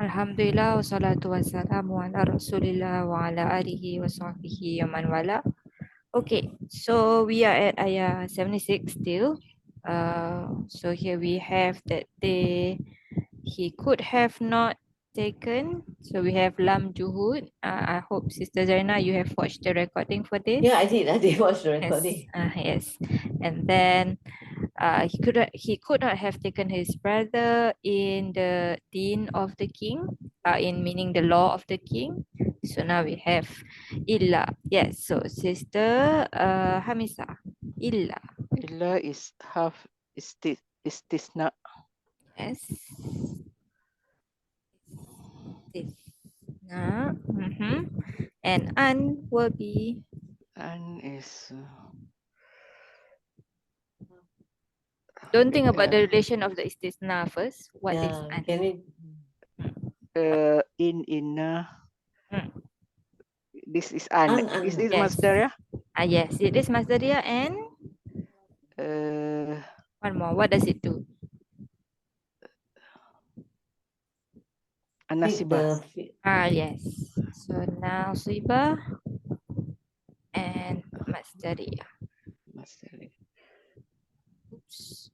Alhamdulillah wassalatu wassalamu ala Rasulillah wa ala alihi wa sahbihi wa man wala. Okay, so we are at ayah 76 still. So here we have that he could have not taken. So we have lam juhud. I hope Sister Zaina you have watched the recording for this. Yeah, I did watch the Yes, recording. yes. And then he could not have taken his brother in the deen of the king, in meaning the law of the king. So now we have illa. Yes, so Sister Hamisa, illa. Illa is half istisna. Yes. Istisna. And an will be And is don't think about the relation of the istisna first. What is Yeah, an? can we? inna. Mm. This is an. An. Is this Yes. masdar? Yes, it is masdaria and one more. What does it do? Anasiba. Yes. So now Siba and Masdaria. Oops.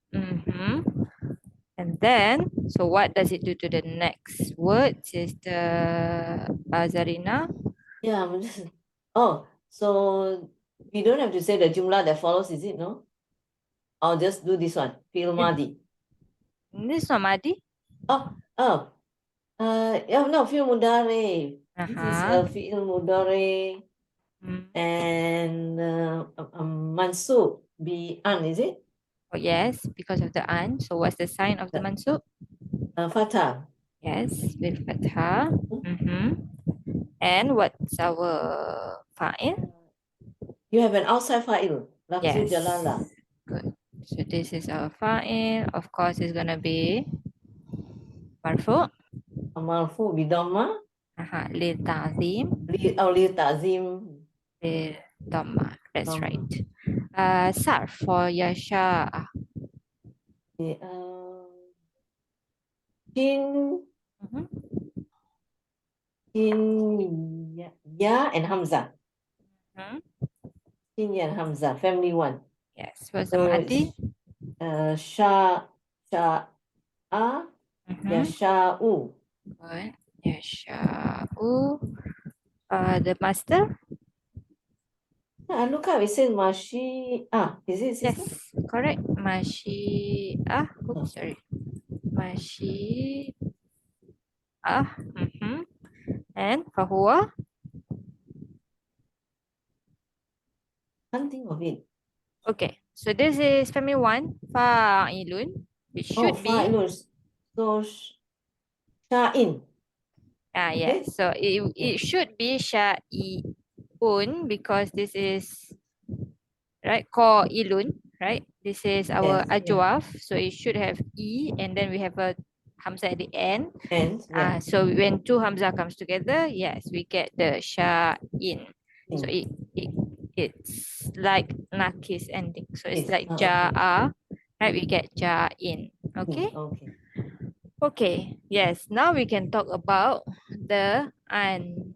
And then, so what does it do to the next word, Sister Zarina? Yeah, oh, so we don't have to say the jumlah that follows, is it? No? I'll just do this one. Fi'il madi. This is not Madi. Yeah, no, fi'il mudari. This is a Uh-huh. fi'il mudari and mansub be an, is it? Oh, yes, because of the an. So what's the sign of the mansub? Fatah. Yes, with fatha. And what's our fa'il? You have an outside fa'il. Lafzul Yes. jalalah. Good. So this is our fa'il. Of course, it's gonna be marfu. Marfu bidamma. Lil ta'zim. Li ta'zim. Lil dhamma. That's right. Sarf for yasha. Shin, ya and Hamza. Shin, ya and Hamza, family one. Yes. What's So the madi? Sha, yasha'u. Good. Yasha'u. The master? Look up, it says Mashi'ah. Is it, sister? Yes, correct. Mashi'ah. Oops, sorry. Mashi'ah. And fahuwa? Can't think of it. Okay, so this is family one, fa'ilun, which should be. Fa'ilun. So sha'in. Yes, so it should be sha'i'un because this is right, ilun, right? This is our ajwaf, so it should have e and then we have a hamza at the end. So when two hamza comes together, yes, we get the sha'in. So it's like nakis ending. So it's like ja'a, right? We get ja'in. Okay? Okay. Yes. Now we can talk about the an.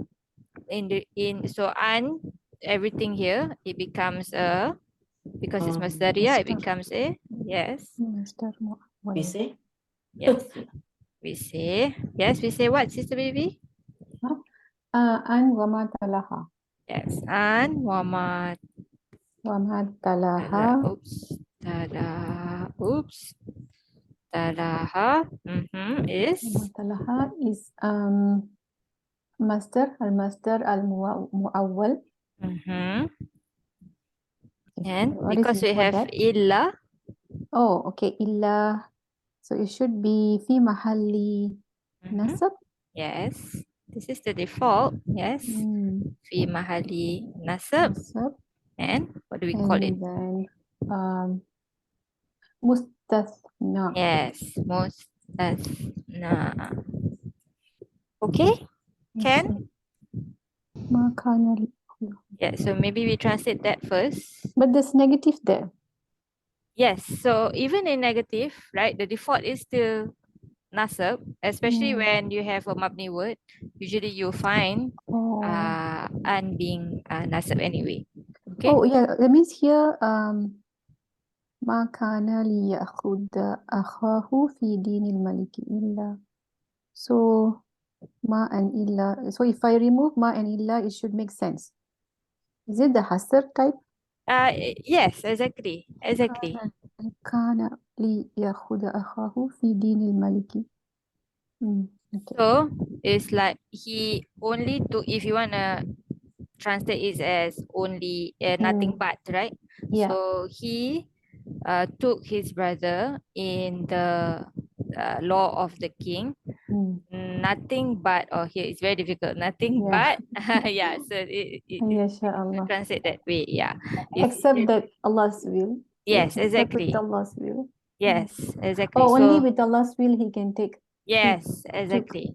So an, everything here, it becomes a, because it's masdaria, it becomes a, yes. We say? Yes. We say, yes, we say what, Sister Baby? An wama talaha. Yes, an wama Talaha. Talaha is Talaha is masdar al-muawwal. And because we have illa. Oh, okay, illa. So it should be fi mahalli nasab. Yes, this is the default. Yes, fi mahalli nasab. And what do we call it? Then mustathna. Yes, mustathna. Okay, can? Yeah, so maybe we translate that first. But there's negative there. Yes, so even in negative, right, the default is still nasab, especially Hmm. when you have a mabni word. Usually you find Oh. an being nasab anyway. Okay. Oh, yeah. That means here, ما كان ليأخذ أخاه في دين الملك إلا. So, ما and إلا. So, if I remove ما and إلا, it should make sense. Is it the hasr type? Yes, exactly. كان ليأخذ أخاه في دين الملك. Okay. So it's like he only took, if you wanna translate it as only nothing but, right? Yeah. So he took his brother in the law of the king. Nothing but, or here it's very difficult. Nothing Yeah. but, yeah. So Ya to Allah. translate that way, yeah. If Except that Allah's will. yes, Except with exactly. Allah's will. Yes, exactly. Oh, only So with Allah's will he can take yes, took exactly.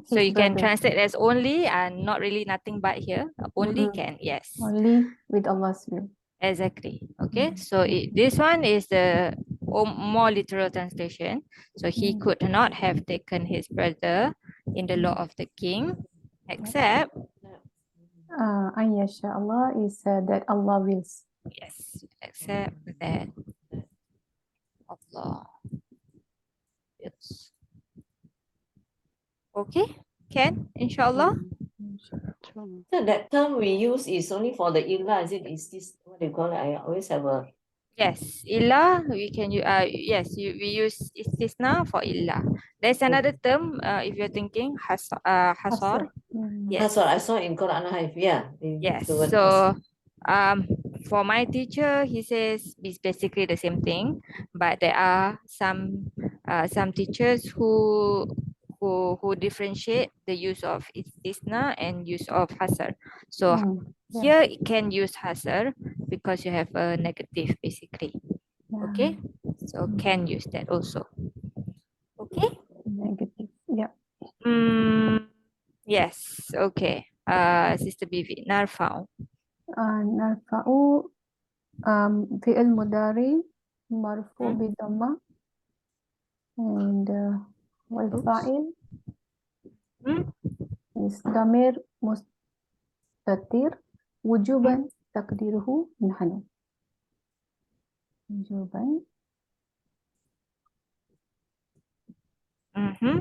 So his you can brother. translate as only and not really nothing but here. Only Mm-mm. can, yes. Only with Allah's will. Exactly. Okay. So Okay. this one is the more literal translation. So he Mm. could not have taken his brother in the law of the king, except Mm. Ayah Allah is that Allah wills. yes, except that Allah wills. Okay. Can inshallah. True. So that term we use is only for the illa, is it? Is this what they call it? I always have a Yes, illa we can yes we use istisna for illa. There's another term if you're thinking hasar. Hasr. Mm. Yes. That's what I saw in Quran Al-Hayf. Yeah, they use Yes. the word So for my teacher, he says it's basically the same thing, but there are some teachers who differentiate the use of istisna and use of hasar. So Yeah. here it can use hasar because you have a negative basically. Yeah. Okay, so can use that also. Okay. Negative. Yeah. Yes. Okay. Sister Bibi, narfa'u. نرفع فعل مضارع مرفوع Hmm? بالضمة and Oops. والفاعل Hmm? is ضمير مستتر وجوبا تقديره نحن وجوبا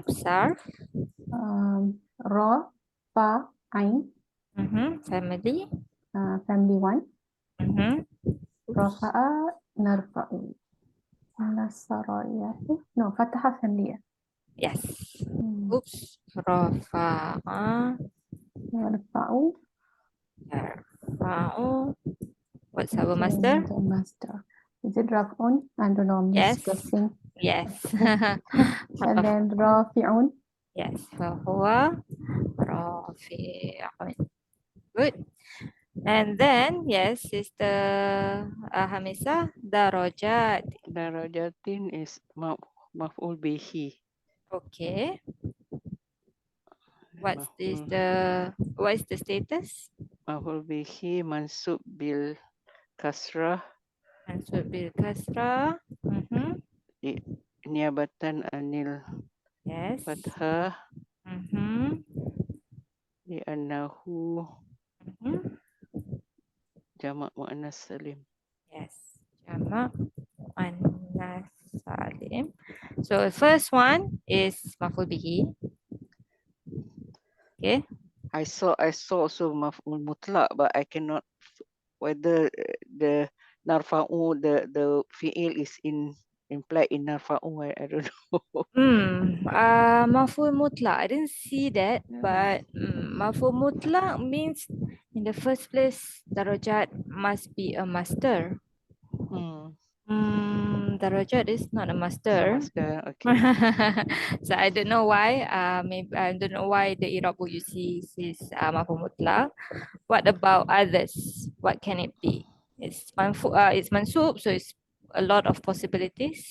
Sarf. را فا عين Family. family one Oops. رفع نرفع نصر no فتح family Yes. Oops. Rafa'a. نرفع Yarfa'u. What's our master? the master is it رفع I don't know I'm Yes. just guessing Yes. and then Rafa'un. رافع Yes. Fahuwa rafi'un. Good. And then, yes, Sister Hamisa, darajat. Darajatin is maf'ul bihi. Okay. What is the status? Maf'ul bihi mansub bil kasrah Mansub bil kasrah. niabatan anil Yes. fathah li annahu jamak muannas salim. Yes. Jamak muannas salim. So first one is maf'ul bihi. Okay. I saw also maf'ul mutlaq, but I cannot whether the narfa'u the fi'il is implied in narfa'u. I don't know. Maf'ul mutlaq. I didn't see that, but maf'ul mutlaq means in the first place darajat must be a master. Darajat is not a master. Okay. So I don't know why. Maybe I don't know why the Iraab you see is maf'ul mutlaq. What about others? What can it be? It's it's mansub, so it's a lot of possibilities.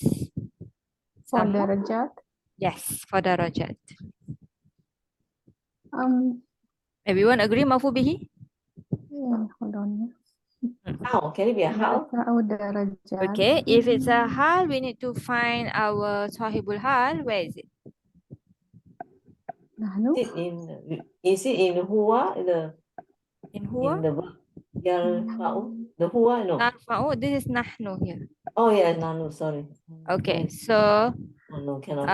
for Some more? درجات Yes, for darajat. um Everyone agree maf'ul bihi? hold on How? Can it be a how? نرفع درجات Okay, if it's a hal, we need to find our sahibul hal. Where is it? نحن Is it in huwa In in huwa? the verb yarfa'u? The huwa no. Narfa'u. This is nahnu here. Oh yeah, nanu. Sorry. Okay, Yes. so Oh no, cannot.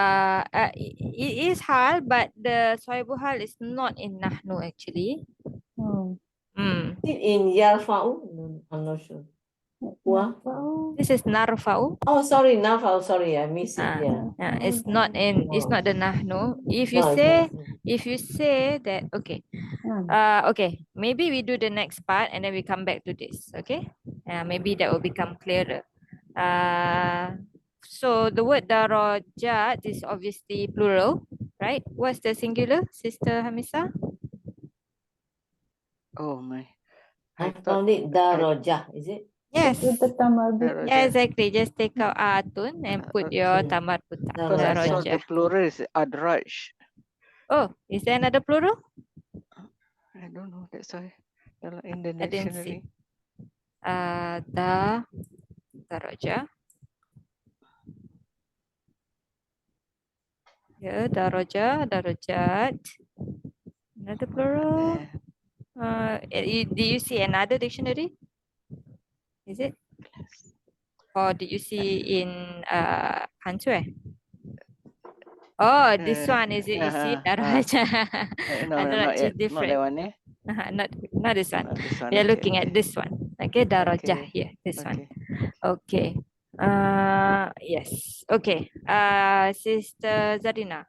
it is hal, but the soibu hal is not in nahnu actually. oh, Mm. Is it in yarfa'u? No, I'm not sure. Huwa? نرفع This is narfa'u. Oh, sorry, narfa'u. Sorry, I missed it. Yeah. It's not in. It's not the nahnu. No, it's not. If you say that, okay. نعم Okay. Maybe we do the next part and then we come back to this. Okay. Maybe that will become clearer. So the word darajat is obviously plural, right? What's the singular, Sister Hamisa? Oh my. I I thought found it darajah. Is it? Yes. Tetap marbut. Yeah, exactly. Just take out atun and put your tamar putak. Because I saw Darajah. the plural is adraj. Oh, is there another plural? I don't know. That's why in the I didn't see. dictionary. Daraja. Yeah, daraja, darajat. Another plural. Do you see another dictionary? Is it? Or did you see in Hansue? Oh, this one is it? You see, daraja. No, I no, don't know, not it's yet. Not that different. one, eh? Not this one. Not this one. We are Okay, looking at okay. this one. Okay, darajah Okay. here. This one. Okay. Okay. Yes. Okay. Sister Zarina.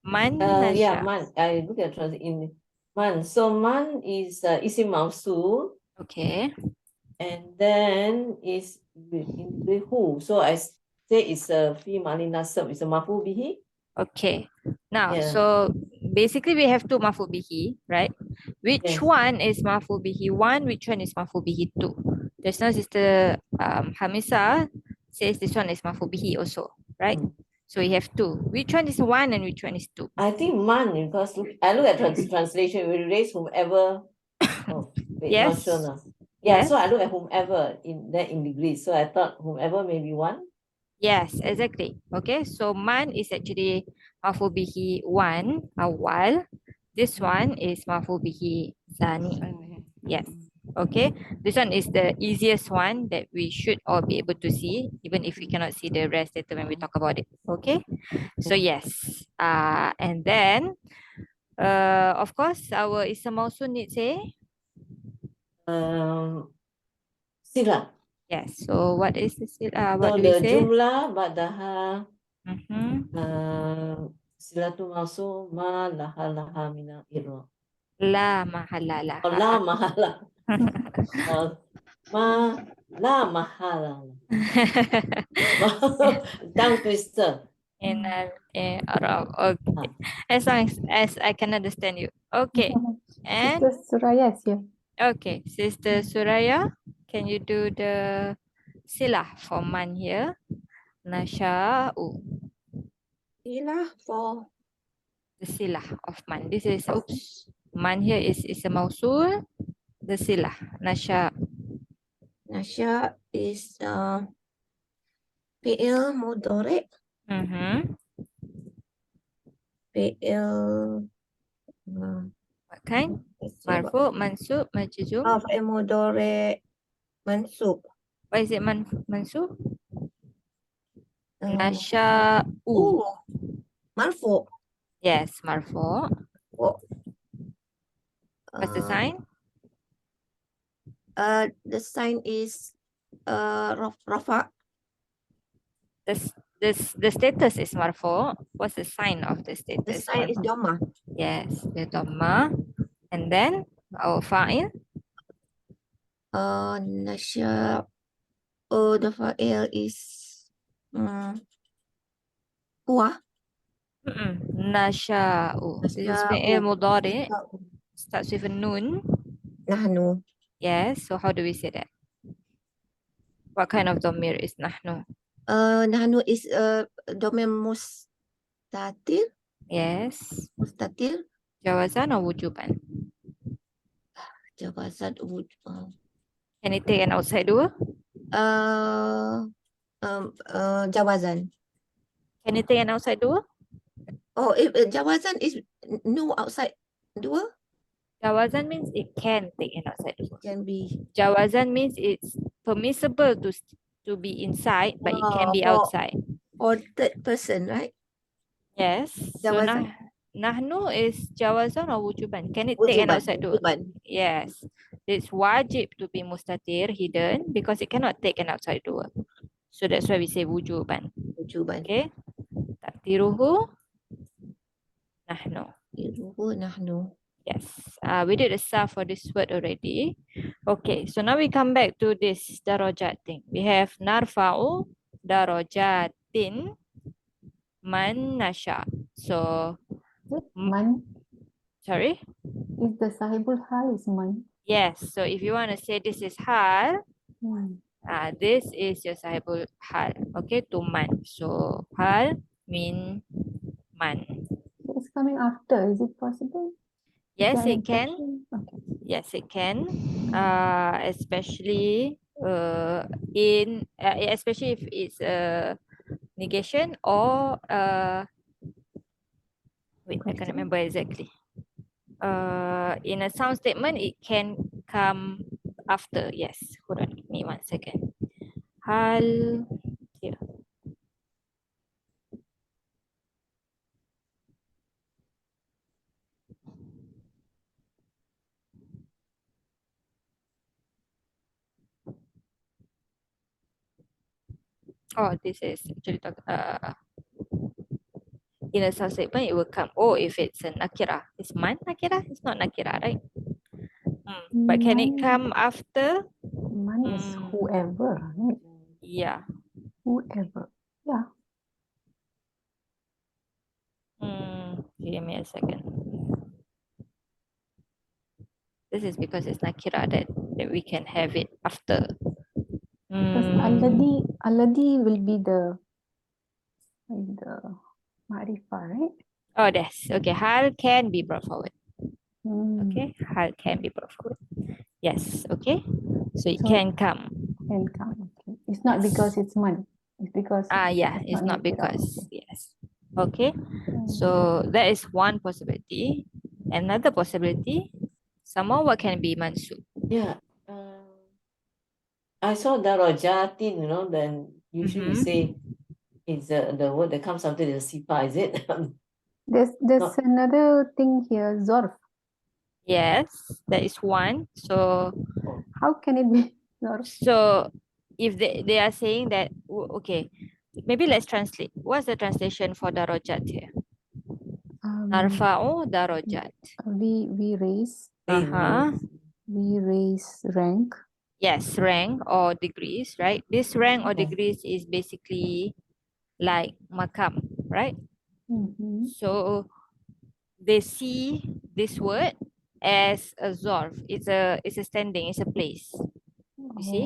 Man Yeah, nasha. man. I look at in man. So man is isim mausul, Okay. and then is in the who. So I say it's a fi mali nasab. It's a mafu bihi. Okay. Now, Yeah. so basically we have two maf'ul bihi, right? Which Yes. one is maf'ul bihi one? Which one is maf'ul bihi two? Just now Sister Hamisa says this one is maf'ul bihi also, right? Mm. So we have two. Which one is one and which one is two? I think man because I look at translation. We raise whomever. Oh, wait, not sure Yes. now. Yeah, Yes. so I look at whomever in degree. So I thought whomever maybe one. Yes, exactly. Okay, so man is actually maf'ul bihi one, awal. This one is maf'ul bihi thani. Sunny. Yes. Okay, this one is the easiest one that we should all be able to see, even if we cannot see the rest later when we talk about it. Okay, so yes, and then of course our ism also needs a Sila. yes. So what is the what So do we the say? jumlah ba'daha Mm-hmm. silatu mausul ma laha laha mina iro. La mahala Oh, la laha. mahala. Oh, ma la mahala. Tongue twister. In Arab. Okay. As long as I can understand you. Okay. And Sister Suraya is here. okay, Sister Suraya, can you do the silah for man here? Nasha'u. Silah for The silah of man. This is oops. Man here is a mausul. The silah. Nasha. Nasha is fi'il mudhari. Mm-hmm. Fi'il What kind? let's see what- Marfu, mansub, majzum. fi'il mudhari mansub. Why is it mansub? Uh, Nasha'u. marfu. Yes, marfu. Oh, What's the sign? the sign is rafa. The status is marfu. What's the sign of the The status? sign is Marfu? dhamma. Yes, the dhamma. And then our fa'il. Nasha. The fa'il is huwa. Nasha'u. This is fi'il mudari. Starts with a nun. Nahnu. Yes. So how do we say that? What kind of dhamir is nahnu? Nahnu is dhamir mustatir. Yes. Mustatir. Jawazan or wujuban? Jawazan Can it take an outside dua? Jawazan. Can it take an outside dua? Oh, if Jawazan is no outside dua Jawazan means it can take an outside dua. can be Jawazan means it's permissible to be inside, but it can be outside. for third person, right? Yes. So Jawazan. nahnu is jawazan or wujuban? Can it take an Wujuban. outside dua? Wujuban. Yes. It's wajib to be mustatir, hidden, because it cannot take an outside dua. So that's why we say wujuban. Wujuban. Okay. Takdiruhu nahnu. Iruhu nahnu. Yes. We did a sarf for this word already. Okay. So now we come back to this darajat thing. We have narfa'u darajatin man nasha. So, Man sorry. is the sahibul hal is man. Yes. So if you want to say this is hal, Hmm. this is your sahibul hal. Okay, to man. So hal mean man. It's coming after. Is it possible? Is Yes, there an it can. exception? Okay. Yes, it can. Especially especially if it's a negation or wait, I can't Question. remember exactly. In a sound statement, it can come after. Yes. Hold on, give me 1 second. Hal here. Oh, this is actually in a sound statement, it will come. Oh, if it's a nakira, it's man nakira. It's not nakira, right? But can it Man, come after? man is whoever, right? Yeah. Whoever. Yeah. Give me a second. This is because it's nakira that we can have it after. Because alladhi will be the ma'rifah, right? Oh, that's okay. Hal can be brought forward. Hmm. Okay, hal can be brought forward. Yes. Okay. So it So can come. Can come. Okay. It's not Yes. because it's man. It's because Yeah, it's not nakira. because Okay. yes. Okay. So that is one possibility. Another possibility, somehow what can be mansub? Yeah. I saw darajatin, then usually we say it's the word that comes after the sifa, is it? There's another thing here, zorf. Yes, that is one. So How can it be zorf? if they are saying that okay, maybe let's translate. What's the translation for darajat here? Narfa'u darajat. We raise Uh-huh. we raise rank. Yes, rank or degrees, right? This rank or degrees is basically like makam, right? Mm-hmm. So they see this word as a zorf. It's a standing, it's a place. You see?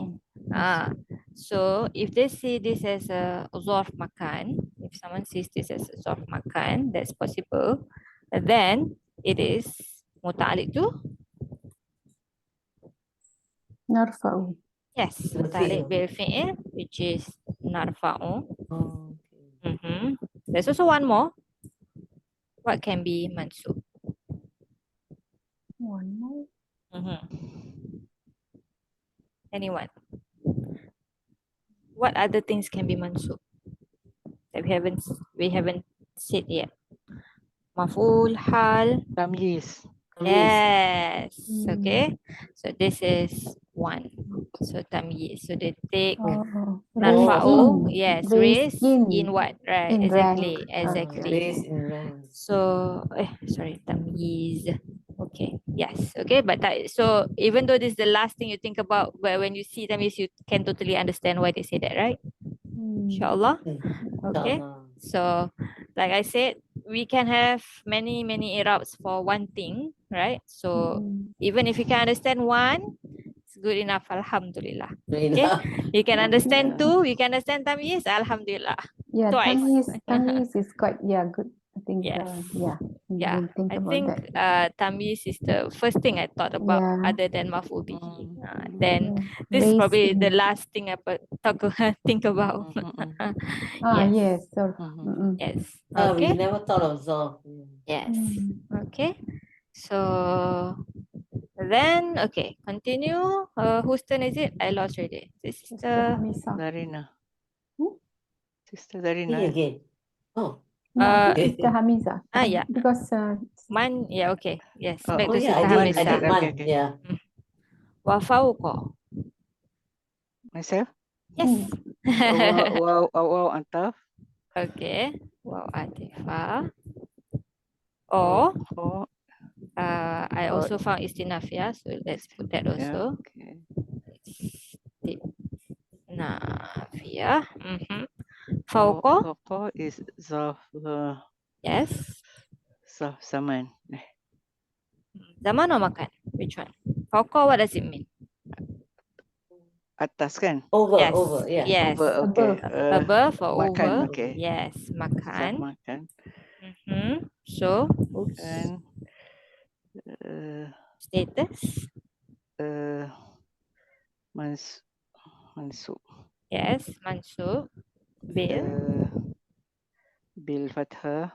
So if they see this as a zorf makan, if someone sees this as a zorf makan, that's possible. Then it is muta'alliq to Narfa'u. yes, muta'alliq bil fi'il, which is narfa'u. There's also one more. What can be mansub? One more. Anyone? What other things can be mansub that we haven't said yet? Maf'ul, hal. Tamyiz. Yes. Okay. So this is one. So tamyiz. So they take narfa'u. Yes. Raise in what? Right. in Exactly. rank. Exactly. Raise in rank. So sorry, tamyiz. Okay. Yes. Okay. But so even though this is the last thing you think about, but when you see tamyiz, you can totally understand why they say that, right? Inshallah. Okay. So like I said, we can have many Irabs for one thing, right? So even if you can understand one, it's good enough. Alhamdulillah. Okay. You can understand two, you can understand tamyiz, alhamdulillah. Yeah, Twice. tamyiz is quite good. I think Yes. didn't think I about think that. tamyiz is the first thing I thought about Yeah. other than maf'ul bihi. Then this is Raised probably the in- last thing I think about. yes, Sarf. Yes. We Okay. never thought of Zor. Yes. Mm. Okay. So then, okay, continue. Whose turn is it? I lost already. This is Sister Hamisa. Darina. Hmm? Sister Me Darina. again. Oh, No, I Uh, think Sister Hamiza. yeah. Because Man, yeah, okay. Yes, Oh, back to yeah, Sister I Man, did Hamisa. okay, Man. okay. Yeah. Wa fawqa. Myself? Yes. Wow, Antaf. Okay. Wow, Atifa. Oh, Or I also found istinaf, yeah. So let's put that yeah, also. okay. Istinafiyah. Oh, Fawqa. Foko is Zaf, Yes. Zaf Saman. Zaman or makan? Which one? Fawqa, what does it mean? Atas kan? Yes. Over. Yeah. Yes. Over, okay. Above or Makan, over? okay. Yes, Zaf makan. makan. So, oops. And Status. Mansub. Yes, mansub. Bil. Bil Fathah.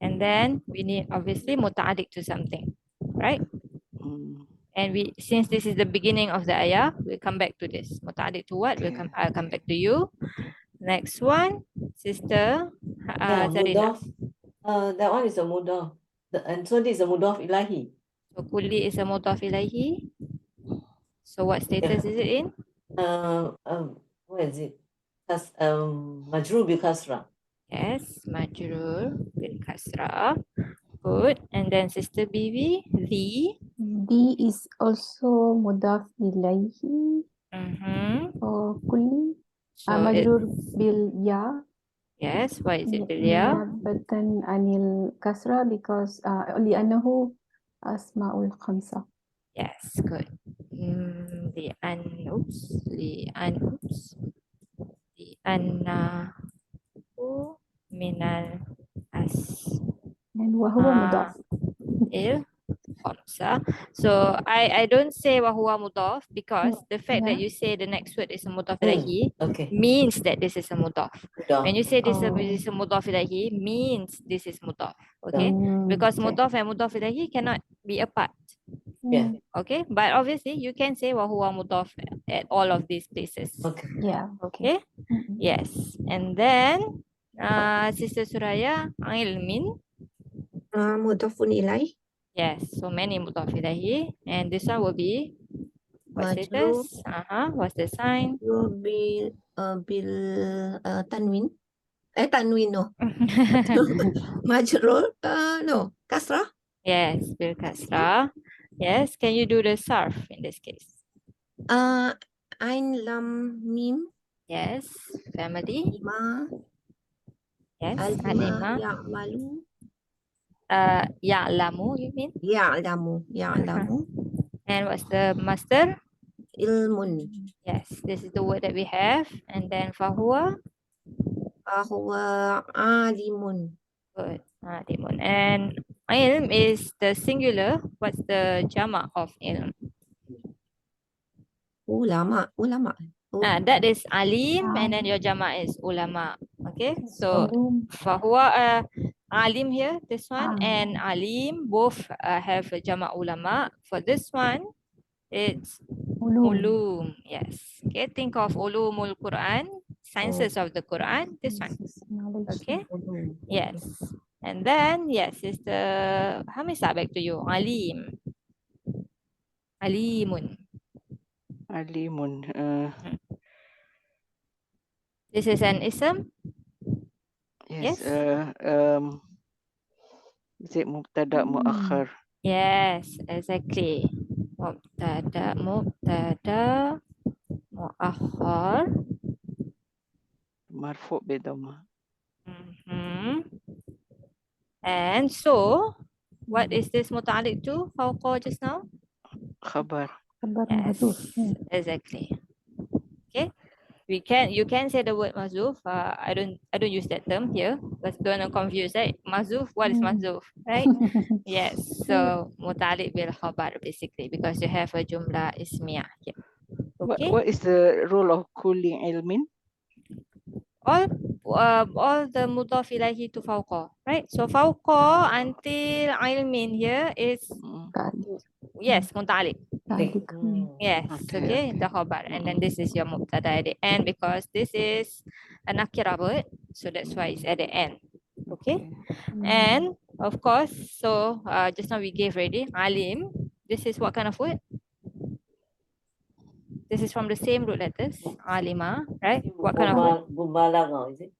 And then we need obviously muta'adik to something, right? And since this is the beginning of the ayah, we'll come back to this. Muta'adik to what? Okay. I'll come back to you. Next one, sister Yeah, Zarina. Mudaf. That one is a Mudaf. And so this is a Mudaf Ilahi. So kulli is a mudaf ilaihi. So what status is it in? What is it? Majrur bil kasra. Yes, majrur bil kasra. Good. And then sister Bibi, the. D is also mudaf ilaihi or kulli. So Majrur bil ya. yes, why is it bil ya? Niyabatan anil kasra because li'annahu asma'ul khamsa. Yes, good. Li'annahu minal as And wahuwa mudaf. il khamsa. So I don't say wahuwa mudaf because the fact that Yeah. you say the next word is a mudaf ilahi Okay. means that this is a mudaf. Mudaf. When you say this Oh. is a mudaf ilahi means this is mudaf. Okay? Mm, Because okay. mudaf and mudaf ilahi cannot be apart. Yeah. Okay, but obviously you can say wahuwa mudaf at all of these places. Okay. Yeah. Okay. Yes, and then Sister Suraya ilmin. Mudafun ilaih. Yes, so many mudaf ilahi, and this one will be what Majrur. status? What's the sign? Bil tanwin. Tanwin no. Majrur. No. Kasrah. Yes, bil kasra. Yes, can you do the sarf in this case? Ain lam mim. Yes, family. Lima. Yes, Alima. alima. Ya'malu. Ya'lamu, you mean? Ya'lamu. And what's the master? Ilmun. Yes, this is the word that we have. And then fahuwa. Fahuwa alimun. Good. Alimun. And ilm is the singular. What's the jama' of ilm? Ulama. That is alim, and then your jama' is ulama. Okay, so Ulum. fahuwa alim here, this one, and Ah. alim both have a jama' ulama. For this one, it's Ulum. ulum. Yes. Okay, think of ulumul Quran, sciences of the Quran. This one. Knowledge. Okay. Yes. And then yes, is the Hamisa, back to you. Alim. Alimun. Alimun. This is an ism. Yes. Yes. Is it mubtada muakhar? Yes, exactly. Mubtada muakhar. Marfu bidhamma. And so, what is this muta'alliq to? Fawqa just now? Khabar. Khabar Yes, mahdhuf. exactly. Okay. you can say the word mazuf. I don't use that term here because don't confuse, right? Mazuf, what is mazuf, right? Yes, so mutalik bil khabar basically because you have a jumlah ismiyah here. Okay, What is the role of kulli ilmin? all the mudaf ilahi to fawqa, right? So fawqa until ilmin here is Kalik. yes mutalik. Kalik. Yes, okay, Okay. the khabar, and then this is your mubtada at the end because this is a nakira word, so that's why it's at the end. Okay, and of course, so just now we gave already alim. This is what kind of word? This is from the same root letters, alima, right? What kind of word? Mubalagha, is it?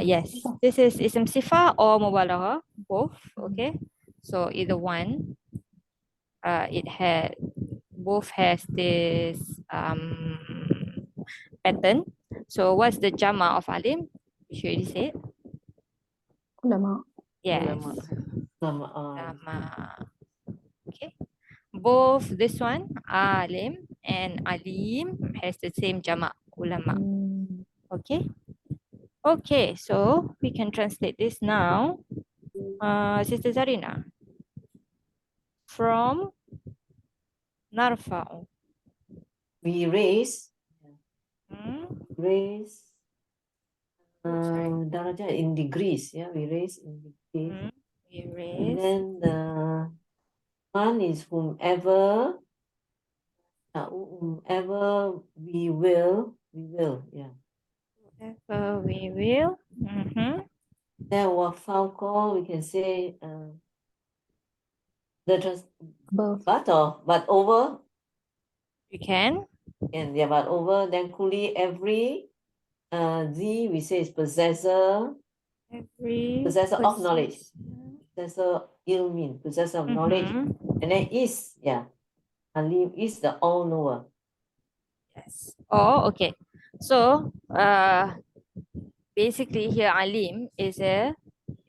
Yes, this is ism sifa or mubalagha, both. Okay, so either one. It had both has this pattern. So what's the jama of alim? You should already say it. Ulama. Yes. Ulama. Jama. Okay. Both this one, alim and alim has the same jama, ulama. Okay. Okay, so we can translate this now. Sister Zarina. From narfa'u. We raise Sorry. daraja in degrees. Yeah, we raise in degrees. We And raise. then the one is whomever we will, yeah. Whatever we will. Then wafauko, we can say the Above. but over, We can. and yeah, but over, then kuli every the we say is possessor Every of knowledge. Possessor ilmin, possessor of knowledge. And then is, yeah. Alim is the all knower. Yes. Oh, okay. So, basically here alim is a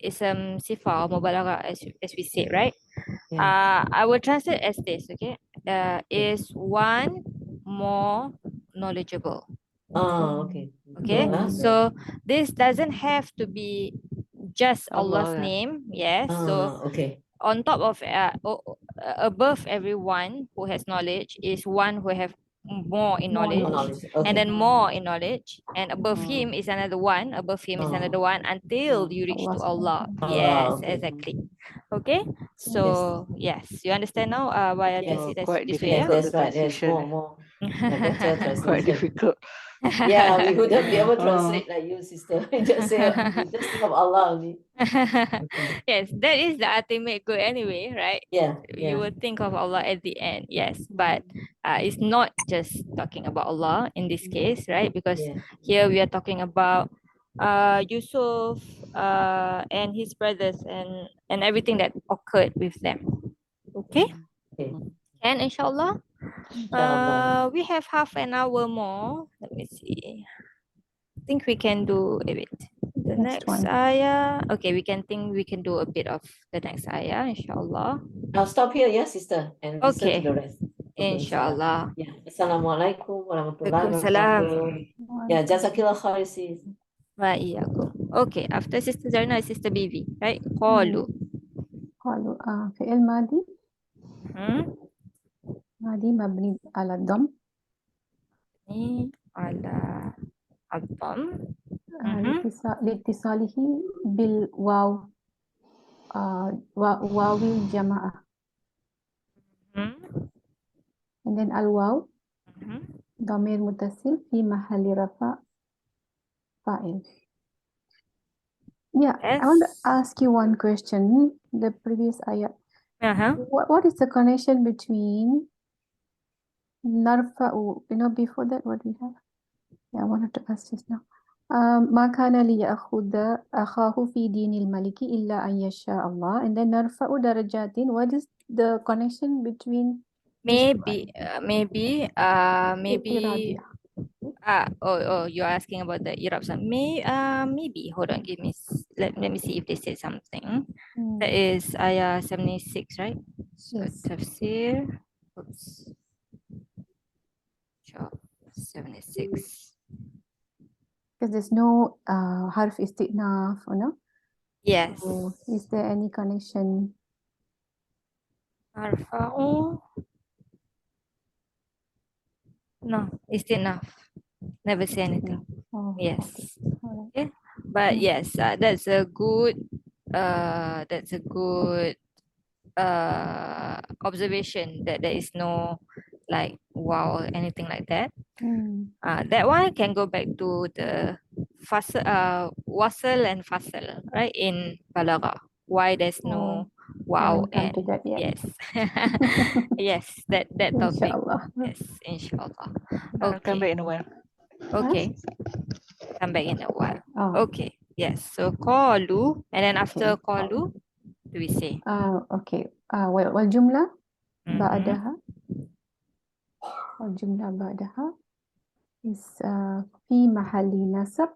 sifa or mubalagha as we say, right? Yeah. I will translate as this, okay? Is one more knowledgeable. Okay. Okay, Betul, so this doesn't have to be just Allah's Allah, yeah. name. Yes, so okay. on top of above everyone who has knowledge is one who have more in More knowledge, Knowledge. and Okay. then more in knowledge, and above him is another one, above him is another one until you reach to Allah. Allah, Yes, okay. exactly. Okay, so yes, you understand now why I Yes. translate Quite this way, Yes, yeah? difficult, that's the right. There's translation. more better Quite translation. difficult. Yeah, we wouldn't be able to translate like you, sister. We just say we just think of Allah only. Yes, that is the ultimate good anyway, right? Yeah, You yeah. will think of Allah at the end, yes, but it's not just talking about Allah in this case, right? Because Yeah. here we are talking about Yusuf and his brothers and everything that occurred with them. Okay, Okay. and inshallah, Inshallah. we have half an hour more. Let me see. I think we can do a bit. The Next next one. ayah. Okay, we can do a bit of the next ayah, inshallah. I'll stop here, yeah, sister, and listen to Okay, the rest. Okay, inshallah. Yeah. Assalamualaikum warahmatullahi Waalaikumsalam. wabarakatuh. Yeah, jazakillah khair, sis. Wa iyyakum. Okay, after Sister Zarina is Sister Bibi, right? Qalu. قالوا فعل ماضي مبني على الضم Ni ala adham. لاتصاله بالواو واو الجماعة and then الواو ضمير متصل في محل رفع فاعل. Yeah, I want to ask you one question. The previous ayat. What is the connection between narfa'u? Before that, what we have? Yeah, I wanted to ask this now. ما كان ليأخذ أخاه في دين الملك إلا أن يشاء الله. And then narfa'u darajatin. What is the connection between Maybe Irabiyah? you're asking about the Irab sound. Maybe. Hold on, let me see if they said something. That is ayah 76, right? So Yes. tafsir. Oops. Sure. 76. Because there's no harf istiqnaf, you know. Yes. So is there any connection? Arfa'u. No, it's enough. Never say anything. Oh, Yes. okay. All right. Okay. But Mm. yes, that's a good observation that there is no like wow or anything like that. Mm. That one can go back to the wasl and fasl, right? In balagha. Why there's Oh, no wow haven't come to and that yet. yes. Yes, that topic. Inshallah. Yes, inshallah. I'll come back Okay. in a while. Okay. Come back in a while. Oh, Okay. Yes. So qalu and then after okay. qalu, do we say? Okay. والجملة Mhm. بعدها والجملة بعدها is في محل نصب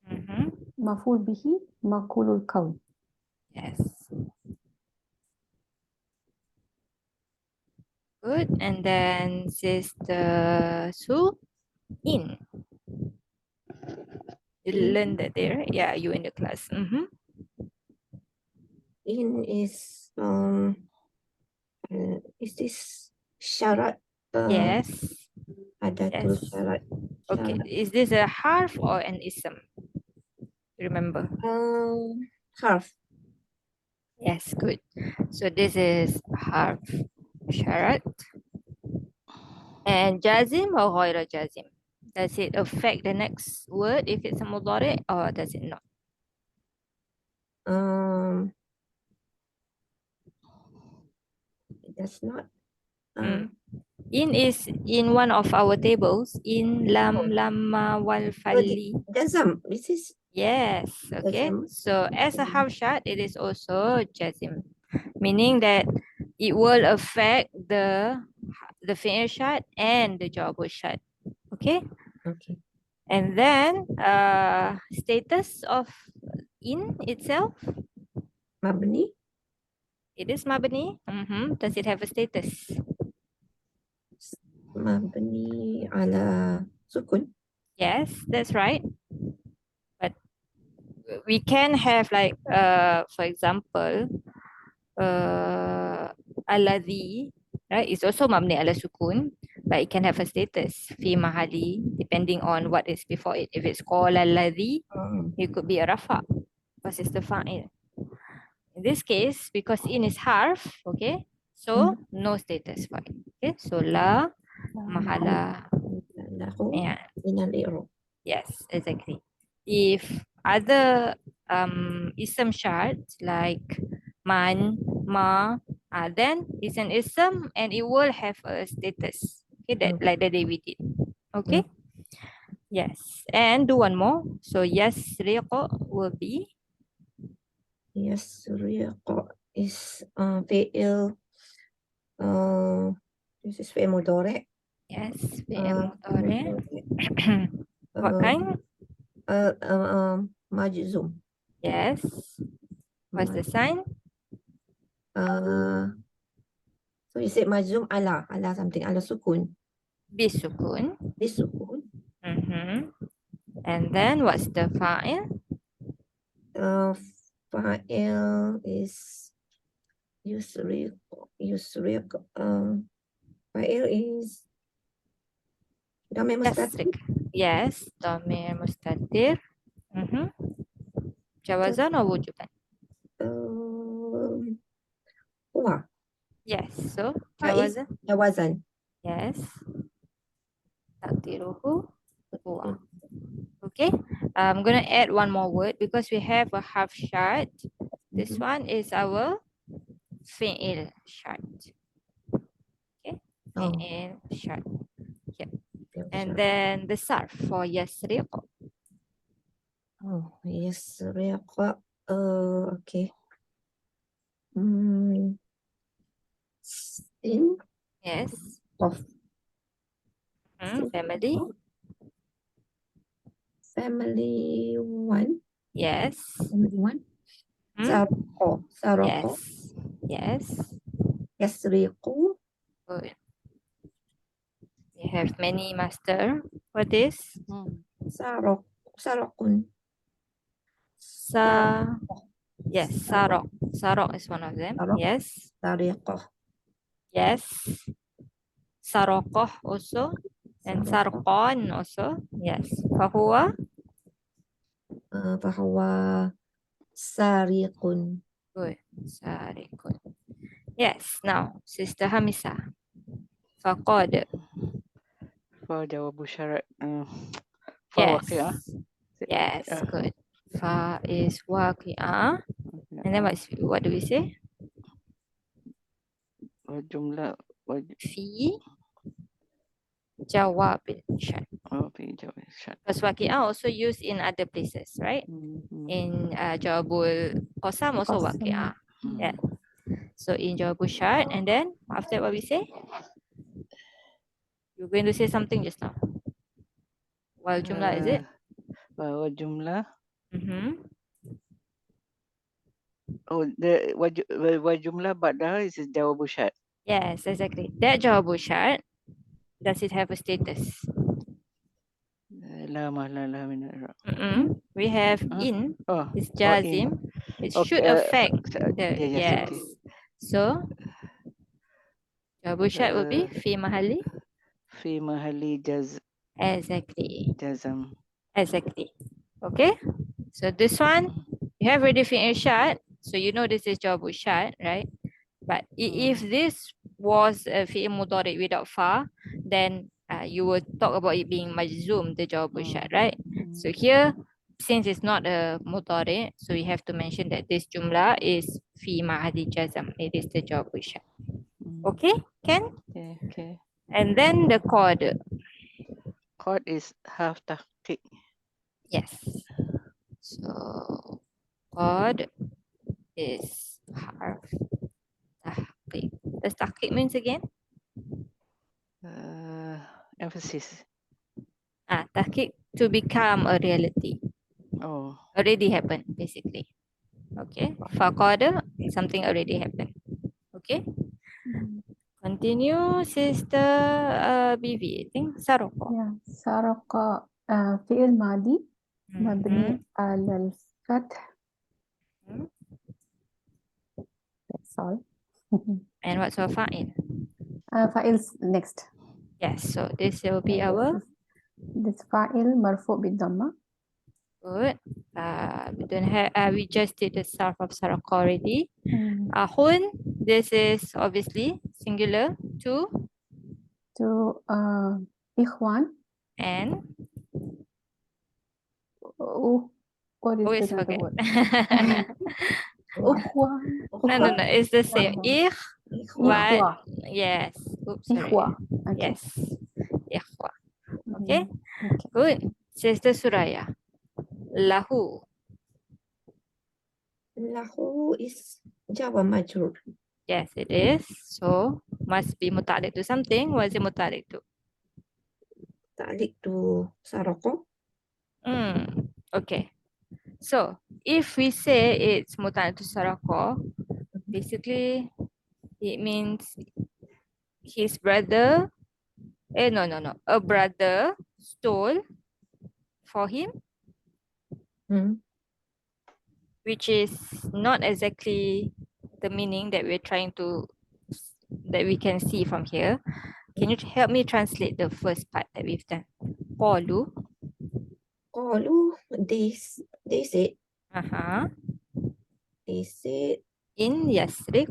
Mhm. مفعول به مقول القول. Yes. Good. And then Sister Su in. You In. learned that there, right? Yeah, you in the class. Mm-hmm. In is this syarat? Yes. Adatul Yes. syarat. Okay. Syarat. Is this a harf or an ism? Remember? Harf. Yes, good. So this is harf syarat. And jazim or ghaira jazim? Does it affect the next word if it's a mudari or does it not? It does not. In is in one of our tables. In lam, lamma, wal, fali. Jazam. This is Yes, okay. jazam. So as a half shot, it is also jazim, meaning that it will affect the fi'il shot and the jawab shot. Okay. Okay. And then status of in itself, Mabni. it is mabni. Does it have a status? Mabni ala sukun. Yes, that's right. But we can have like for example alladhi, right? It's also mabni ala sukun, but it can have a status fi mahali depending on what is before it. If it's qala alladhi, it could be a rafa because it's the fa'il. In this case, because in is harf, okay, so no status for it. Okay, so la mahala. Lahu Yeah, minal i'rab. yes, exactly. If other ism shards like man, ma, then it's an ism and it will have a status. Okay, that like the day we did. Okay. Yes, and do one more. So yasriqu will be Yasriqa is fi'il. This is fi'il mudhari'. yes, fi'il mudhari'. Mudhari'. What kind? Majzum. Yes. What's the sign? So you said majzum ala something, ala sukun. Bisukun. Bisukun. And then what's the fa'il? Fa'il is yusriq. Fa'il is damir mustatir. Yasriq. Yes, damir mustatir. Jawazan or wujuban? Huwa. Yes, so Is jawazan. jawazan. Yes. Takdiruhu huwa. Okay, I'm gonna add one more word because we have a half shart. This one is our fi'il shart. Okay, fi'il shart. Yep. And then the sarf for yasriq. Oh, yasriq. Okay. Sin. Yes. Of. Family. Family one. Yes. Family one. Sarqo. Sarqo. Yes. Yes. Yasriqu. Good. We have many master for this. Sarq. Sarokun. Yes, sarok. Sarok is one of them. Sarok. Yes. Sariqah. Yes. Sarokoh also. And Sarokoh. sarqon also. Yes. Fahuwa. Fahuwa sariqun. Good. Sarikun. Yes. Now, Sister Hamisa. Faqad. For jawab syarat. For Yes. waqi'ah. Yes. Good. Fa is waqi'ah. And then what do we say? Jumlah. Fi jawab syart. Fi jawab syarat. Because waqi'ah also used in other places, right? In jawabul qasam also Qasam. waqi'ah. Yeah. So in jawabul syart, and then after what we say? You're going to say something just now. Wal jumlah, is it? Wal jumlah. Mm-hmm. Oh, the wal jumlah ba'dah is jawab syarat. Yes, exactly. That jawabul syart, does it have a status? La mahla min al-i'rab. We have in. It's jazim. It should affect the yes. So jawabul syart will be fi mahalli. Fi mahalli Exactly. jazam. Exactly. Okay. So this one, you have already finished shart. So you know this is jawabul syart, right? But if this was a fi'il mudhari without fa, then you will talk about it being majzum, the jawabul syart, right? So here, since it's not a mudhari, so we have to mention that this jumlah is fi ma'adi jazam. It is the jawabul syart. Okay, Ken? Okay. And then the qad. Qad is half tahqiq. Yes. So qad is harf tahqiq. Does tahqiq means again? Emphasis. Tahqiq, to become a reality. Oh. Already happened, basically. Okay. Faqada, something already happened. Okay. Continue, Sister BV. I think Saroko. Yeah. Saraka fi'il madi مبني على الفتح. That's all. And what's our fa'il? Fa'il's next. Yes, so this will be our This fa'il marfu' بالضمة. good. We don't have. We just did the sarf of Saroko already. Ahun. This is obviously singular. To ikhwan. And what is always another forget. word? Ukhwan. No. It's the same. Ikhwa. Yes. Oops, sorry. Ikhwa. Okay. Yes. Ikhwa. Okay. Okay. Good. Sister Suraya. Lahu. Lahu is Jawa majrur. Yes, it is. So must be muta'alliq to something. What is it muta'alliq to? Ta'liq to saroko. Okay. So if we say it's muta'alliq to sarako, basically it means his brother. No. A brother stole for him, which is not exactly the meaning that we're trying to, that we can see from here. Can you help me translate the first part that we've done? Qalu. They said. They said. In yesterday.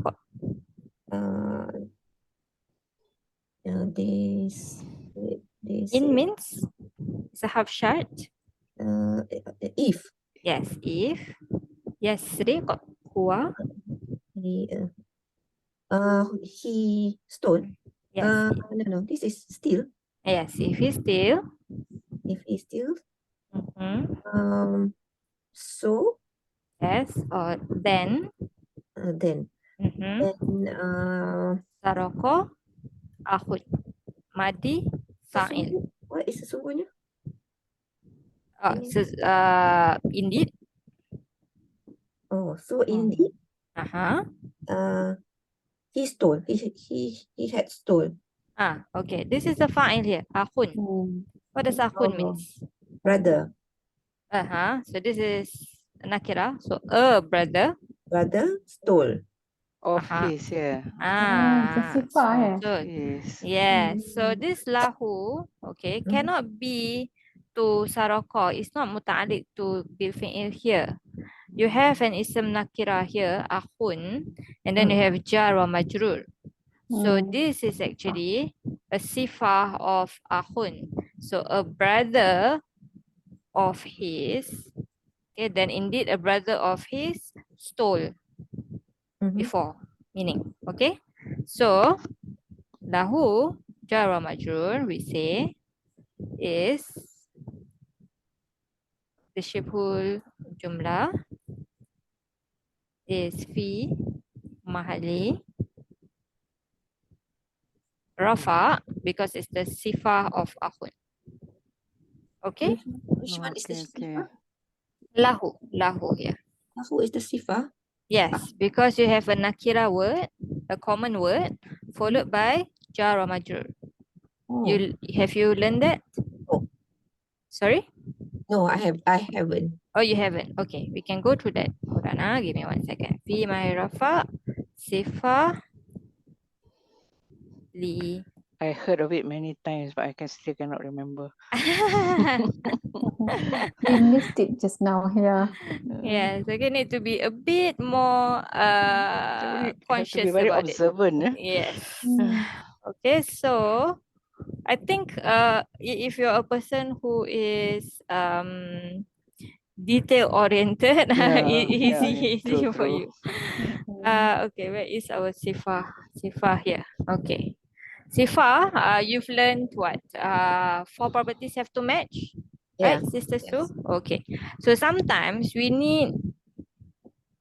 They said. In means it's a half shart. If. Yes, if. Yesterday. Huwa. He stole. Yes. No. This is steal. Yes, if he steal. If he steals. So. Yes, or then. Then. Saroko. Ahud. Madi. Fa'il. What is sesungguhnya? Indeed. Oh, so indeed. He stole. He had stolen. Okay. This is the fa'il here. Ahun. What does ahun means? Brother. So this is nakira. So a brother. Brother stole. Of Uh-huh. his, yeah. It's a sifah, Of eh? So his. yes. So this lahu, okay, Mhm. cannot be to saraka. It's not muta'alliq to bil fi'il here. You have an ism nakira here, akhun, and then you Mm. have jar or majrur. So Mm. this is actually a sifah of akhun. So a brother of his. Okay, then indeed a brother of his stole Mhm. before, meaning. Okay, so lahu jar wa majrur we say is the shibhul jumlah is fi mahali rafa because it's the sifah of akhun. Okay, Which one is the Okay, okay. sifa? lahu here. Who is the sifa? Yes, because you have a nakira word, a common word, followed by jar or majrur. Oh, Have you learned that? oh, Sorry? no, I haven't. Oh, you haven't. Okay, we can go through that. Hold on, give me 1 second. Fi my rafa, sifa, li. I heard of it many times, but I can still cannot remember. We missed it just now, yeah. Yes, okay, need to be a bit more Have to be conscious very about it. observant. Yes. Mm. Okay, so I think if you're a person who is detail oriented, Yeah, easy true, for true. you. Okay. Okay, where is our sifah? Sifah here. Okay. Sifah, you've learned what? Four properties have to match, right, Yeah. Sister Sue? Yes. Okay. So sometimes we need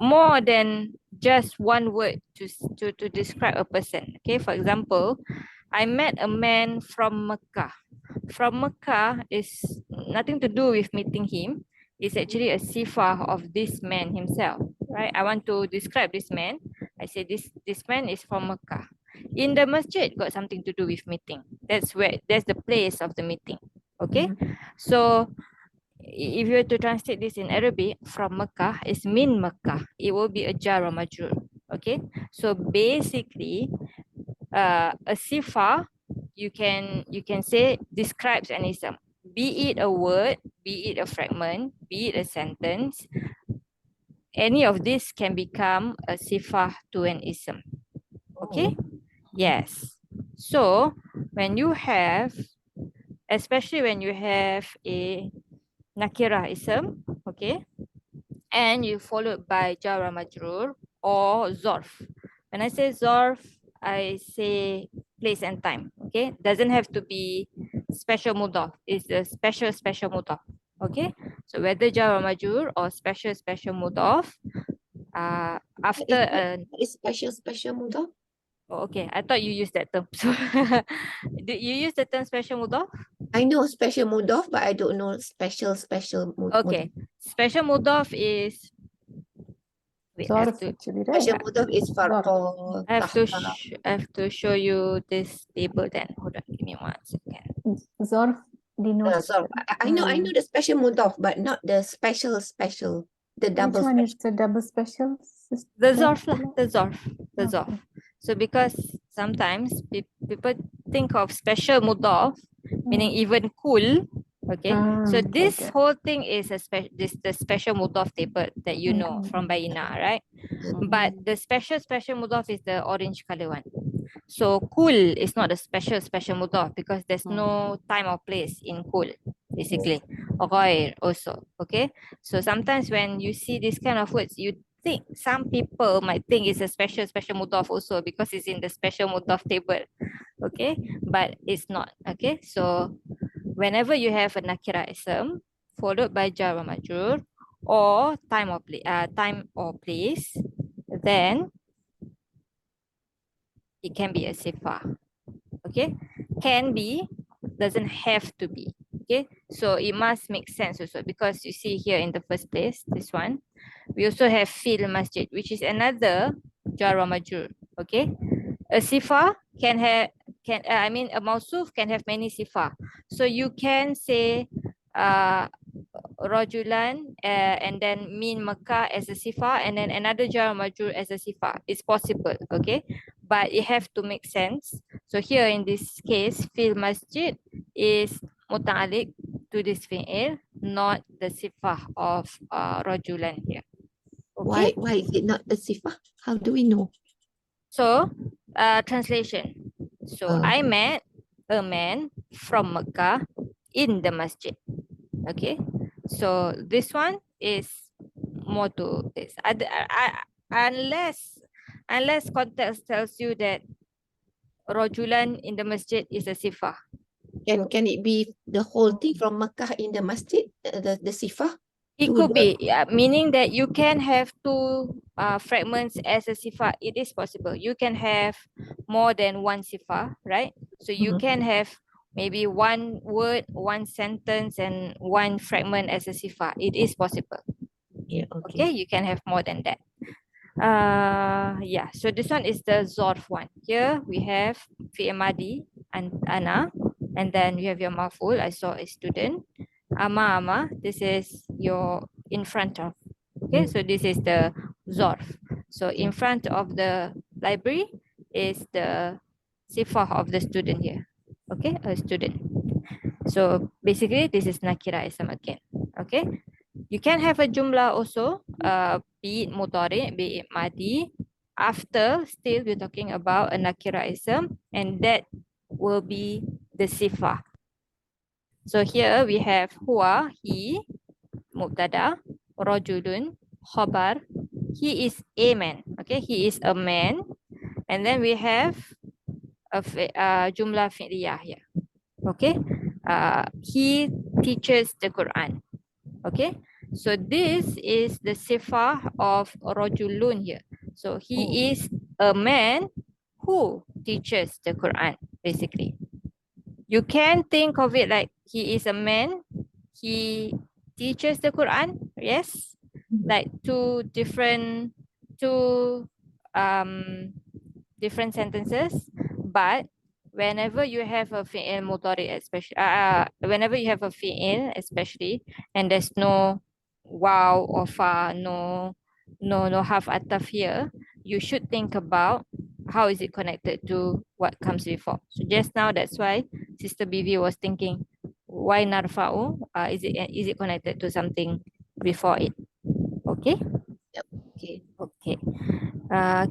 more than just one word to describe a person. Okay, for example, I met a man from Mecca. From Mecca is nothing to do with meeting him. It's actually a sifah of this man himself, right? I want to describe this man. I say this man is from Mecca. In the masjid got something to do with meeting. That's the place of the meeting. Okay, Mhm. so if you were to translate this in Arabic, from Mecca is min Mecca. It will be a jar or majrur. Okay, so basically, a sifa you can say describes an ism, be it a word, be it a fragment, be it a sentence. Any of this can become a sifa to an ism. Oh. Okay. Yes. So when you have, especially when you have a nakira ism, okay, and you followed by jar or majrur or zorf. When I say zorf, I say place and time. Okay, doesn't have to be special mudaf. It's a special mudaf. Okay, so whether jar or majrur or special mudaf, after a What is special mudaf? oh, okay, I thought you used that term. So did you use the term special mudaf? I know special mudaf, but I don't know special mudaf. Okay, special mudaf is wait, Zarf actually, right? Special mudaf is Zarf. farqa, tahta. I have to show you this table then. Hold on, give me 1 second. Zarf denotes. So I know the special mudaf, but not the special, the Which double one is special. the double special? The Sister zorf lah, Stella? the zorf. Okay. So because sometimes people think of special mudaf, meaning even cool. Okay, so Okay, this okay. whole thing is the special mudaf table that you know Mm. from Bayina, right? But the special mudaf is the orange color one. So cool is not a special mudaf because there's no time or place in cool, basically. Ghair also. Okay. So sometimes when you see this kind of words, you think some people might think it's a special mudaf also because it's in the special mudaf table. Okay, but it's not. Okay, so whenever you have a nakira ism followed by jar or majrur or time or place, then it can be a sifa. Okay, can be, doesn't have to be. Okay, so it must make sense also because you see here in the first place, this one, we also have fil masjid, which is another jar or majrur. Okay, a sifa can have I mean a mausuf can have many sifa. So you can say rajulan, and then min Makkah as a sifa, and then another jar majrur as a sifa. It's possible, okay? But it have to make sense. So here in this case, fil masjid is muta'alliq to this fi'il, not the sifa of rajulan here. Okay? Why is it not a sifah? How do we know? So, translation. So, I met a man from Mecca in the masjid. Okay, so this one is more to this. Unless context tells you that rajulan in the masjid is a sifah. Can it be the whole thing from Makkah in the masjid, the sifah? It To could the- be, yeah, meaning that you can have two fragments as a sifah. It is possible. You can have more than one sifah, right? So you Mhm. can have maybe one word, one sentence, and one fragment as a sifah. It is possible. Yeah, Okay, okay. you can have more than that. Yeah, so this one is the Zorf one. Here we have fi'il madi and ana, and then you have your maf'ul. I saw a student. Ama, this is your in front of. Okay, so this is the Zorf. So in front of the library is the sifah of the student here. Okay, a student. So basically this is nakira ism again. Okay, you can have a jumlah also, be it mudhari, be it madi. After, still we're talking about a nakira ism, and that will be the sifah. So here we have huwa, he, mubtada, rajulun, khabar. He is a man. Okay, he is a man. And then we have a jumlah fi'liyah here. Okay, he teaches the Quran. Okay, so this is the sifah of rajulun here. So he is a man who teaches the Quran, basically. You can think of it like he is a man, he teaches the Quran, yes, like two different sentences, but whenever you have a fi'il mudhari, especially whenever you have a fi'il especially, and there's no wow or fa, no half ataf here, you should think about how is it connected to what comes before. So just now, that's why Sister Bibi was thinking, why narfa'u? Is it connected to something before it? Okay. Okay. Okay.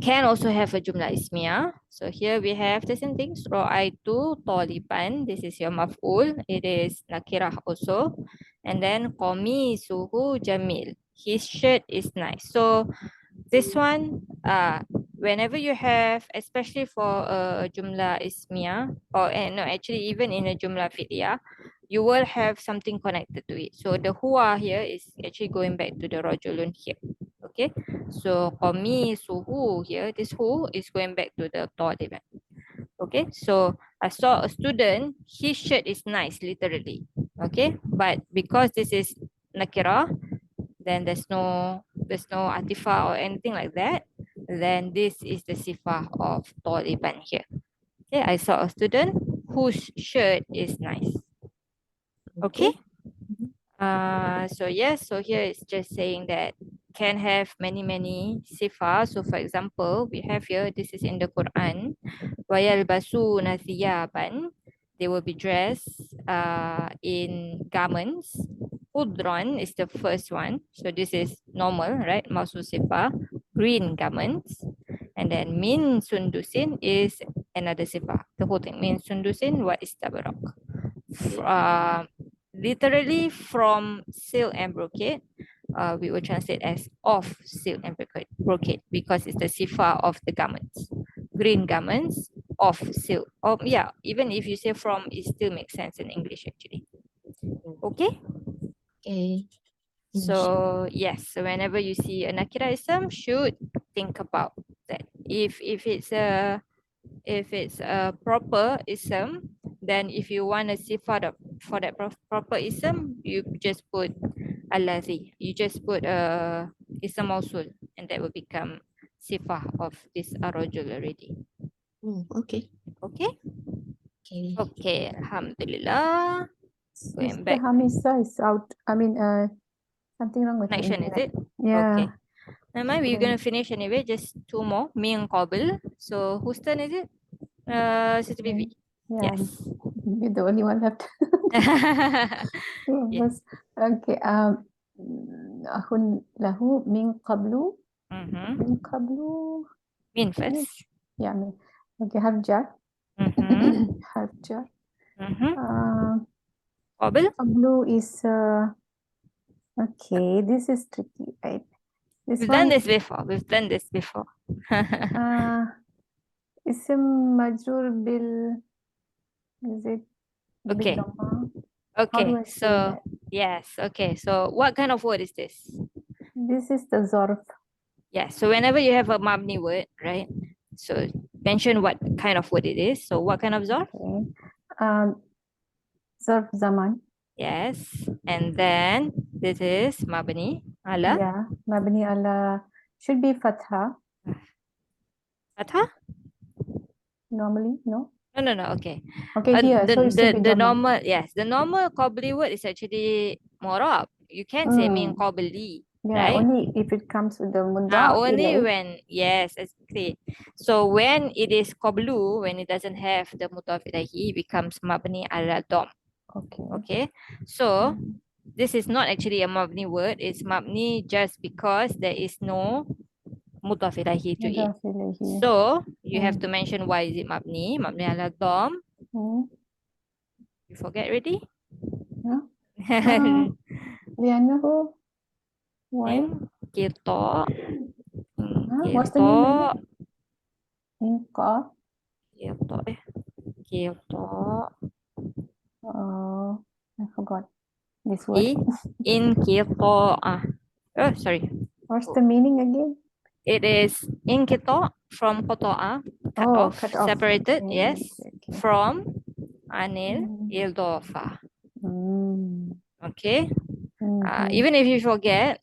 Can also have a jumlah ismiyah. So here we have the same things. Ra'aitu taliban. This is your maf'ul. It is nakirah also. And then qamisuhu jamil. His shirt is nice. So this one, whenever you have, especially for a jumlah ismiyah, or no, actually even in a jumlah fi'liyah, you will have something connected to it. So the huwa here is actually going back to the rajulun here. Okay, so qamisuhu here, this who is going back to the taliban. Okay, so I saw a student, his shirt is nice, literally. Okay, but because this is nakira, then there's no atifa or anything like that, then this is the sifah of taliban here. Okay, I saw a student whose shirt is nice. Okay. So yes, so here it's just saying that can have many sifah. So for example, we have here, this is in the Quran, وَيَلْبَسُونَ ثِيَابًا. They will be dressed in garments. Udron is the first one. So this is normal, right? Mausul sifah, green garments. And then min sundusin is another sifah. The whole thing, min sundusin wa istabarak. Literally from silk and brocade, we will translate as of silk and brocade because it's the sifa of the garments. Green garments of silk. Oh yeah, even if you say from, it still makes sense in English actually. Okay. Okay. So yes, so whenever you see a nakira ism, should think about that. If it's a proper ism, then if you want to see for that proper ism, you just put allazi. You just put a ism mausul, and that will become sifah of this arrojul already. Okay. Okay. Okay. Okay. Alhamdulillah. Going Sister back. Hamisa is out. I mean, something wrong with the Connection, is internet. it? Yeah. Okay. Never mind, we're going to Couldn't- finish anyway. Just two more. Min Qabl. So whose turn is it? Sister Vivi. Yeah, Yes. you're the only one left. Two of Yeah. us. Okay. Ahun lahu min qablu. Mm-hmm. Min qablu. Min first. Yeah, min. Okay, harf jar. Mm-hmm. Harf jar. Mm-hmm. Uh, Qabl. qablu is okay. This is tricky, right? This We've done one this before. We've done this before. ism majrur bil. Is it Okay. bil dhamma? How do Okay. I say So that? yes. Okay. So what kind of word is this? This is the zarf. Yeah. So whenever you have a mabni word, right? So mention what kind of word it is. So what kind of zarf? Okay. Zarf zaman. Yes. And then this is mabni ala Yeah. Mabni ala should be fatha fatha. normally. No. No. Okay. Okay, here. So it should be The dhamma. normal, yes, the normal qabli word is actually morab. You can say min qabli, Yeah, right? only if it comes with the mudaf Only ilay. when, yes, exactly. So when it is qablu, when it doesn't have the mudaf ilahi, it becomes mabni ala dom. Okay. Okay. So Mm, this is not actually a mabni word. It's mabni just because there is no mudaf ilahi to it. Mudaf ilayhi. So you have to mention why is it mabni? Mabni ala dom. Mm, You forget already? yeah. Li'annahu. Why? Then kita What's the name again? kita Inqa. kita I forgot this word. in kita sorry. What's the meaning again? It is in kita from qata'a, cut off, cut off. separated, Okay, yes, okay. from anil Mm. ildofa. Mm. Okay. Mhm. Even if you forget,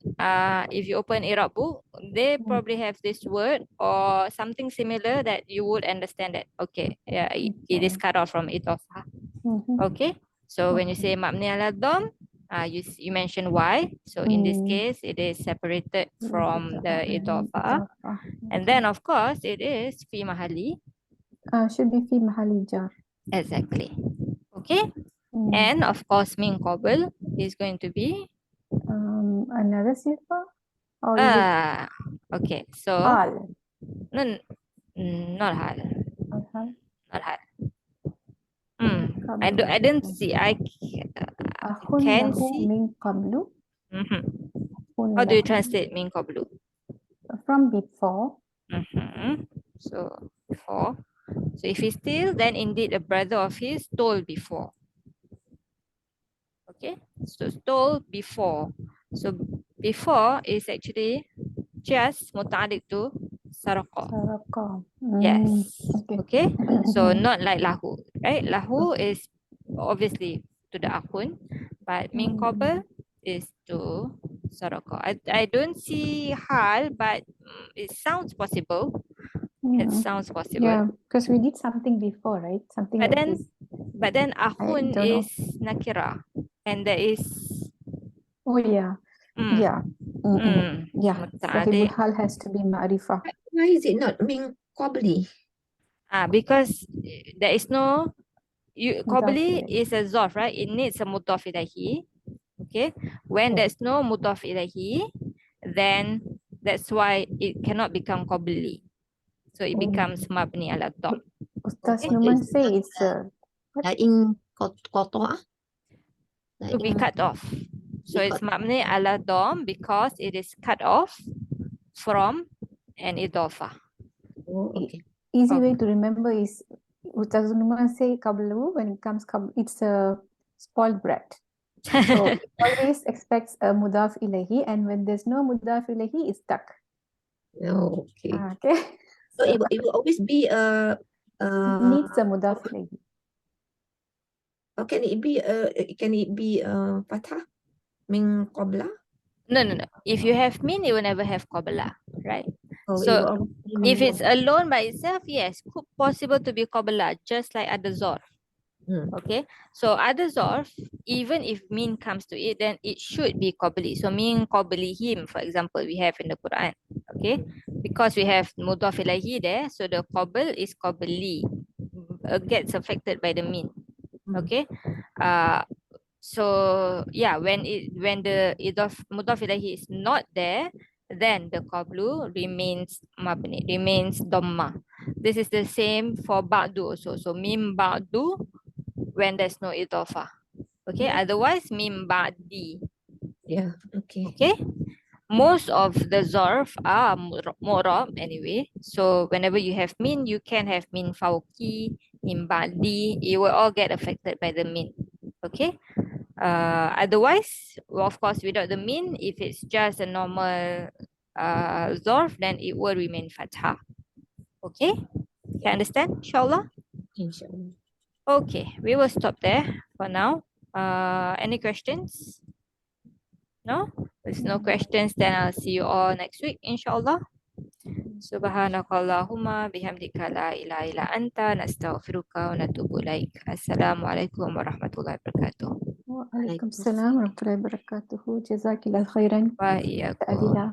if you open Iraab book, they Mm. probably have this word or something similar that you would understand that, okay, yeah, it is Okay. cut off from idofa. Mhm. Okay. So when you Okay. say mabni ala dom, you mention why. So in this case, it is separated from the idofa. And then of course, it is fi mahali. Should be fi mahali jar. Exactly. Okay. Mm. And of course, min qabl is going to be Another sifa? Or is it okay. So hal? no, not hal. Or hal? Not hal. Qablu. I don't see. I Akhun can lahu see. min qablu. Mhm. Akhun How do you lahu. translate min qablu? From before. So before. So if he's still, then indeed a brother of his told before. Okay. So told before. So before is actually just muta'alliq to saraqa. Saraqa. Yes. Okay. Okay. So not like lahu, right? Lahu is obviously to the akun, but min qabl is to saraqa. I don't see hal, but it sounds possible. It sounds possible. Yeah, because we did something before, right? Something But like then, this. akhun don't know. is nakira, and there is Oh yeah. mm, Yeah. Yeah. Sahibul muta'alliq. hal has to be ma'rifah. Why is it not min qabli? Because there is no qabli Mudaf is a zarf, right? It needs a mudaf ilahi. Okay. When Okay. there's no mudaf ilahi, then that's why it cannot become qabli. So it becomes mabni ala dom. Ustaz Okay. Numan say it's Like in kotoa? To be cut off. So it's mabni ala dom because it is cut off from an idofa. Oh, okay. easy way to remember is Ustaz Numan say qablu when it comes it's a spoiled brat. So it always expects a mudaf ilahi, and when there's no mudaf ilahi, it's stuck. Oh, okay. Okay. So it will always be It needs a mudaf ilahi. or can it be fatah min qabla? No. If you have min, you will never have qabla, right? Oh, it So will always be if min it's alone by itself, yes, could possible to be qabla, just like other zor. Okay, so other zarf, even if min comes to it, then it should be qabli. So min qablihim, for example, we have in the Quran. Okay, because we have mudaf ilaihi there, so the qabl is qabli, gets affected by the min. Okay, so yeah, when the mudaf ilaihi is not there, then the qablu remains mabni, remains dhamma. This is the same for ba'du also. So mim ba'du when there's no idafa. Okay, otherwise mim ba'di. Yeah. Okay. Okay, most of the zarf are mu'rab anyway. So whenever you have min, you can have min fawqi, min ba'di. It will all get affected by the min. Okay. Otherwise, well, of course, without the min, if it's just a normal zarf, then it will remain fathah. Okay, you understand, inshallah? Inshallah. Okay, we will stop there for now. Any questions? No? There's no questions, then I'll see you all next week, inshallah. Subhanakallahumma bihamdika la ilaha illa anta nastaghfiruka wa natubu ilaik. Assalamualaikum warahmatullahi wabarakatuh. وعليكم السلام ورحمة الله وبركاته. جزاك الله خيرا. Wa iyyakum. Adila.